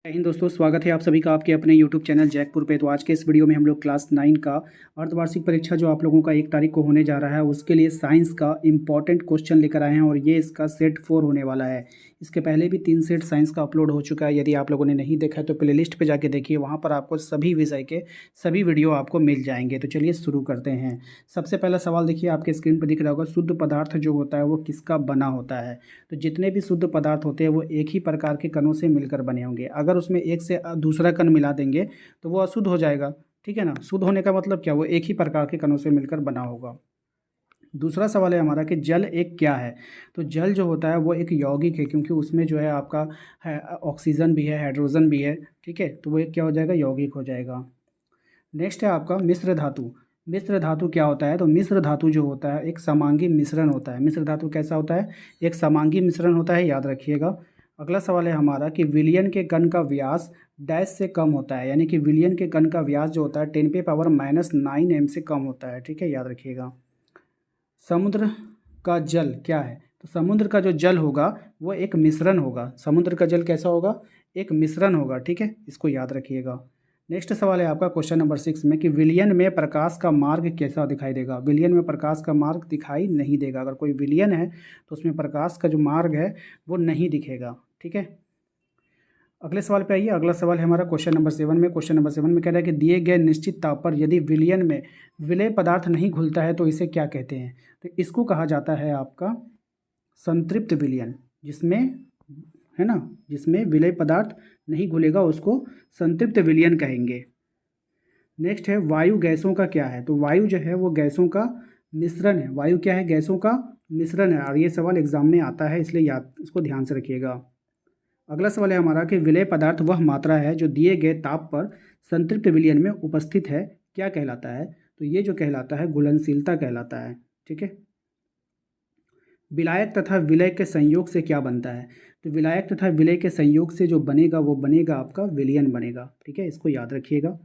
जय हिंद दोस्तों, स्वागत है आप सभी का आपके अपने YouTube चैनल जैकपुर पे। तो आज के इस वीडियो में हम लोग क्लास 9 का अर्धवार्षिक परीक्षा जो आप लोगों का 1 तारीख को होने जा रहा है उसके लिए साइंस का इम्पॉर्टेंट क्वेश्चन लेकर आए हैं और ये इसका सेट 4 होने वाला है। इसके पहले भी 3 सेट साइंस का अपलोड हो चुका है। यदि आप लोगों ने नहीं देखा है तो प्लेलिस्ट पे जाके देखिए, वहाँ पर आपको सभी विषय के सभी वीडियो आपको मिल जाएंगे। तो चलिए शुरू करते हैं। सबसे पहला सवाल देखिए, आपके स्क्रीन पर दिख रहा होगा, शुद्ध पदार्थ जो होता है वो किसका बना होता है। तो जितने भी शुद्ध पदार्थ होते हैं वो एक ही प्रकार के कणों से मिलकर बने होंगे। अगर उसमें एक से दूसरा कण मिला देंगे तो वो अशुद्ध हो जाएगा। ठीक है ना। शुद्ध होने का मतलब क्या, वो एक ही प्रकार के कणों से मिलकर बना होगा। दूसरा सवाल है हमारा कि जल एक क्या है। तो जल जो होता है वो एक यौगिक है, क्योंकि उसमें जो है आपका है ऑक्सीजन भी है, हाइड्रोजन भी है। ठीक है, तो वो एक क्या हो जाएगा, यौगिक हो जाएगा। नेक्स्ट है आपका मिश्र धातु। मिश्र धातु क्या होता है। तो मिश्र धातु जो होता है एक समांगी मिश्रण होता है। मिश्र धातु कैसा होता है, एक समांगी मिश्रण होता है, याद रखिएगा। अगला सवाल है हमारा कि विलयन के कण का व्यास डैश से कम होता है, यानी कि विलयन के कण का व्यास जो होता है 10⁻⁻⁹ एम से कम होता है। ठीक है, याद रखिएगा। समुद्र का जल क्या है। तो समुद्र का जो जल होगा वो एक मिश्रण होगा। समुद्र का जल कैसा होगा, एक मिश्रण होगा। ठीक है, इसको याद रखिएगा। नेक्स्ट सवाल है आपका क्वेश्चन नंबर 6 में कि विलयन में प्रकाश का मार्ग कैसा दिखाई देगा। विलयन में प्रकाश का मार्ग दिखाई नहीं देगा। अगर कोई विलयन है तो उसमें प्रकाश का जो मार्ग है वो नहीं दिखेगा। ठीक है, अगले सवाल पे आइए। अगला सवाल है हमारा क्वेश्चन नंबर 7 में। क्वेश्चन नंबर 7 में कह रहा है कि दिए गए निश्चित ताप पर यदि विलयन में विलेय पदार्थ नहीं घुलता है तो इसे क्या कहते हैं। तो इसको कहा जाता है आपका संतृप्त विलयन, जिसमें है ना, जिसमें विलेय पदार्थ नहीं घुलेगा उसको संतृप्त विलयन कहेंगे। नेक्स्ट है वायु गैसों का क्या है। तो वायु जो है वो गैसों का मिश्रण है। वायु क्या है, गैसों का मिश्रण है। और ये सवाल एग्जाम में आता है, इसलिए याद इसको ध्यान से रखिएगा। अगला सवाल है हमारा कि विलेय पदार्थ वह मात्रा है जो दिए गए ताप पर संतृप्त विलयन में उपस्थित है, क्या कहलाता है। तो ये जो कहलाता है घुलनशीलता कहलाता है। ठीक है, विलायक तथा विलय के संयोग से क्या बनता है। तो विलायक तथा विलय के संयोग से जो बनेगा वो बनेगा आपका विलयन बनेगा। ठीक है, इसको याद रखिएगा।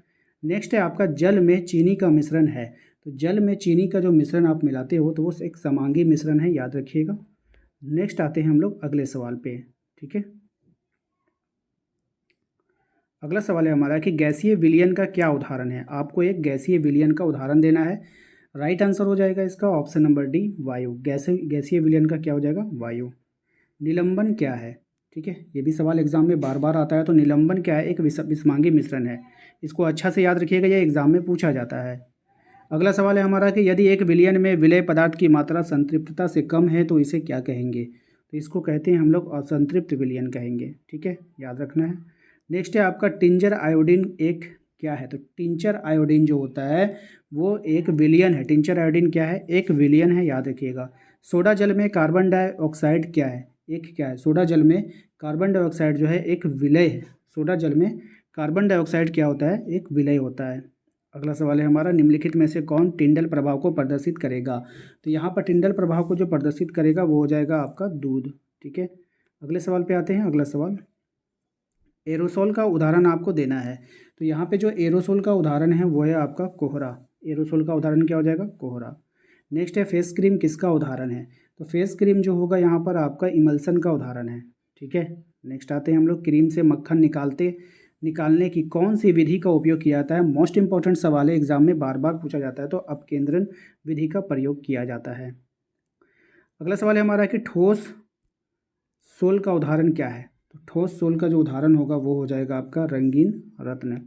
नेक्स्ट है आपका जल में चीनी का मिश्रण है। तो जल में चीनी का जो मिश्रण आप मिलाते हो तो वो एक समांगी मिश्रण है, याद रखिएगा। नेक्स्ट आते हैं हम लोग अगले सवाल पे। ठीक है, अगला सवाल है हमारा कि गैसीय विलयन का क्या उदाहरण है। आपको एक गैसीय विलयन का उदाहरण देना है। राइट आंसर हो जाएगा इसका ऑप्शन नंबर डी, वायु। गैसीय विलयन का क्या हो जाएगा, वायु। निलंबन क्या है। ठीक है, ये भी सवाल एग्जाम में बार बार आता है। तो निलंबन क्या है, एक विषमांगी मिश्रण है। इसको अच्छा से याद रखिएगा, ये एग्जाम में पूछा जाता है। अगला सवाल है हमारा कि यदि एक विलयन में विलेय पदार्थ की मात्रा संतृप्तता से कम है तो इसे क्या कहेंगे। तो इसको कहते हैं हम लोग असंतृप्त विलयन कहेंगे। ठीक है, याद रखना है। नेक्स्ट है आपका टिंजर आयोडीन एक क्या है। तो टिंचर आयोडीन जो होता है वो एक विलयन है। टिंचर आयोडीन क्या है, एक विलयन है, याद रखिएगा। सोडा जल में कार्बन डाइऑक्साइड क्या है, एक क्या है। सोडा जल में कार्बन डाइऑक्साइड जो है एक विलय है। सोडा जल में कार्बन डाइऑक्साइड क्या होता है, एक विलय होता है। अगला सवाल है हमारा निम्नलिखित में से कौन टिंडल प्रभाव को प्रदर्शित करेगा। तो यहाँ पर टिंडल प्रभाव को जो प्रदर्शित करेगा वो हो जाएगा आपका दूध। ठीक है, अगले सवाल पे आते हैं। अगला सवाल, एरोसोल का उदाहरण आपको देना है। तो यहाँ पे जो एरोसोल का उदाहरण है वो है आपका कोहरा। एरोसोल का उदाहरण क्या हो जाएगा, कोहरा। नेक्स्ट है फेस क्रीम किसका उदाहरण है। तो फेस क्रीम जो होगा यहाँ पर आपका इमल्सन का उदाहरण है। ठीक है, नेक्स्ट आते हैं हम लोग क्रीम से मक्खन निकालने की कौन सी विधि का उपयोग किया जाता है। मोस्ट इंपॉर्टेंट सवाल है, एग्जाम में बार बार पूछा जाता है। तो अपकेंद्रन विधि का प्रयोग किया जाता है। अगला सवाल है हमारा कि ठोस सोल का उदाहरण क्या है। तो ठोस सोल का जो उदाहरण होगा वो हो जाएगा आपका रंगीन रत्न।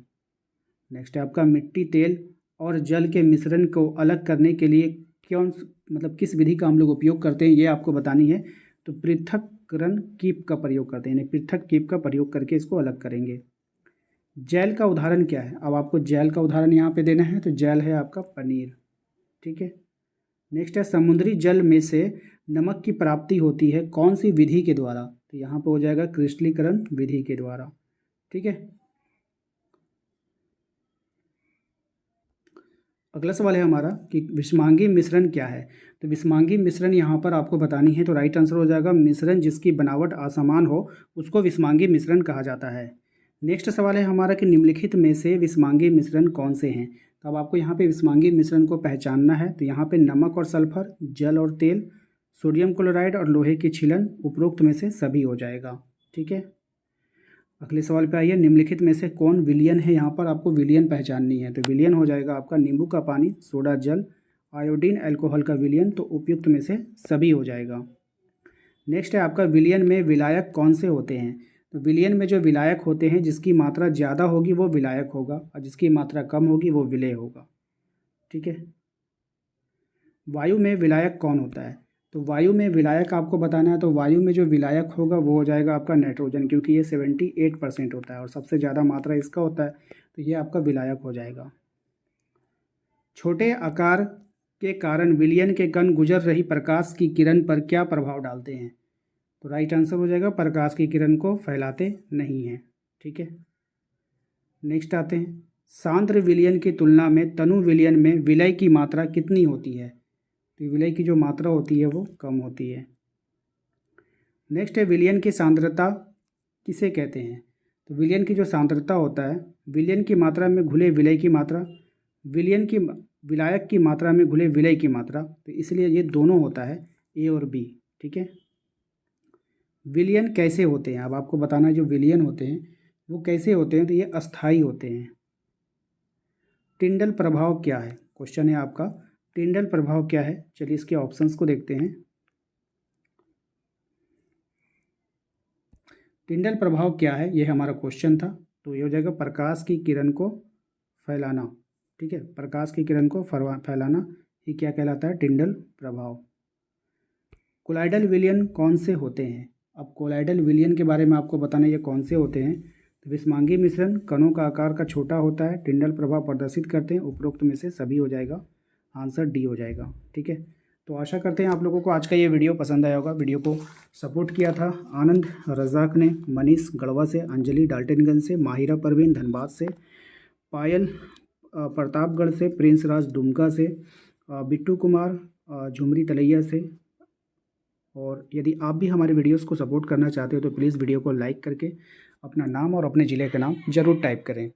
नेक्स्ट है आपका मिट्टी, तेल और जल के मिश्रण को अलग करने के लिए मतलब किस विधि का हम लोग उपयोग करते हैं, ये आपको बतानी है। तो पृथक्करण कीप का प्रयोग करते हैं, यानी पृथक कीप का प्रयोग करके इसको अलग करेंगे। जैल का उदाहरण क्या है। अब आपको जैल का उदाहरण यहाँ पे देना है। तो जैल है आपका पनीर। ठीक है, नेक्स्ट है समुद्री जल में से नमक की प्राप्ति होती है कौन सी विधि के द्वारा। तो यहाँ पे हो जाएगा क्रिस्टलीकरण विधि के द्वारा। ठीक है, अगला सवाल है हमारा कि विषमांगी मिश्रण क्या है। तो विषमांगी मिश्रण यहाँ पर आपको बतानी है। तो राइट आंसर हो जाएगा मिश्रण जिसकी बनावट असमान हो उसको विषमांगी मिश्रण कहा जाता है। नेक्स्ट सवाल है हमारा कि निम्नलिखित में से विषमांगी मिश्रण कौन से हैं। तो अब आपको यहाँ पे विषमांगी मिश्रण को पहचानना है। तो यहाँ पे नमक और सल्फर, जल और तेल, सोडियम क्लोराइड और लोहे की छीलन, उपरोक्त में से सभी हो जाएगा। ठीक है, अगले सवाल पे आइए, निम्नलिखित में से कौन विलयन है। यहाँ पर आपको विलयन पहचाननी है। तो विलयन हो जाएगा आपका नींबू का पानी, सोडा जल, आयोडीन अल्कोहल का विलयन। तो उपयुक्त में से सभी हो जाएगा। नेक्स्ट है आपका, विलयन में विलायक कौन से होते हैं। तो विलयन में जो विलायक होते हैं, जिसकी मात्रा ज़्यादा होगी वो विलायक होगा और जिसकी मात्रा कम होगी वो विलेय होगा। ठीक है। वायु में विलायक कौन होता है। तो वायु में विलायक आपको बताना है। तो वायु में जो विलायक होगा वो हो जाएगा आपका नाइट्रोजन, क्योंकि ये 78% होता है और सबसे ज़्यादा मात्रा इसका होता है। तो ये आपका विलायक हो जाएगा। छोटे आकार के कारण विलयन के कण गुजर रही प्रकाश की किरण पर क्या प्रभाव डालते हैं। तो राइट आंसर हो जाएगा, प्रकाश की किरण को फैलाते नहीं हैं। ठीक है। नेक्स्ट आते हैं, सांद्र विलयन की तुलना में तनु विलयन में विलय की मात्रा कितनी होती है। तो विलय की जो मात्रा होती है वो कम होती है। नेक्स्ट है, विलयन की सांद्रता किसे कहते हैं। तो विलयन की जो सांद्रता होता है, विलयन की मात्रा में घुले विलय की मात्रा, विलयन की विलायक की मात्रा में घुले विलय की मात्रा। तो इसलिए ये दोनों होता है, ए और बी। ठीक है। विलयन कैसे होते हैं, अब आपको बताना है जो विलयन होते हैं वो कैसे होते हैं। तो ये अस्थाई होते हैं। टिंडल प्रभाव क्या है, क्वेश्चन है आपका, टिंडल प्रभाव क्या है। चलिए इसके ऑप्शंस को देखते हैं। टिंडल प्रभाव क्या है, ये हमारा क्वेश्चन था। तो ये हो जाएगा प्रकाश की किरण को फैलाना। ठीक है, प्रकाश की किरण को फैलाना, ये क्या कहलाता है, टिंडल प्रभाव। कोलाइडल विलयन कौन से होते हैं। अब कोलाइडल विलयन के बारे में आपको बताना, ये कौन से होते हैं। तो विषमांगी मिश्रण, कणों का आकार का छोटा होता है, टिंडल प्रभाव प्रदर्शित करते हैं। उपरोक्त में से सभी हो जाएगा, आंसर डी हो जाएगा। ठीक है। तो आशा करते हैं आप लोगों को आज का ये वीडियो पसंद आया होगा। वीडियो को सपोर्ट किया था आनंद रजाक ने, मनीष गढ़वा से, अंजलि डाल्टनगंज से, माहिरा परवीन धनबाद से, पायल प्रतापगढ़ से, प्रिंस राज दुमका से, बिट्टू कुमार झुमरी तलैया से। और यदि आप भी हमारे वीडियोस को सपोर्ट करना चाहते हो तो प्लीज़ वीडियो को लाइक करके अपना नाम और अपने ज़िले का नाम ज़रूर टाइप करें।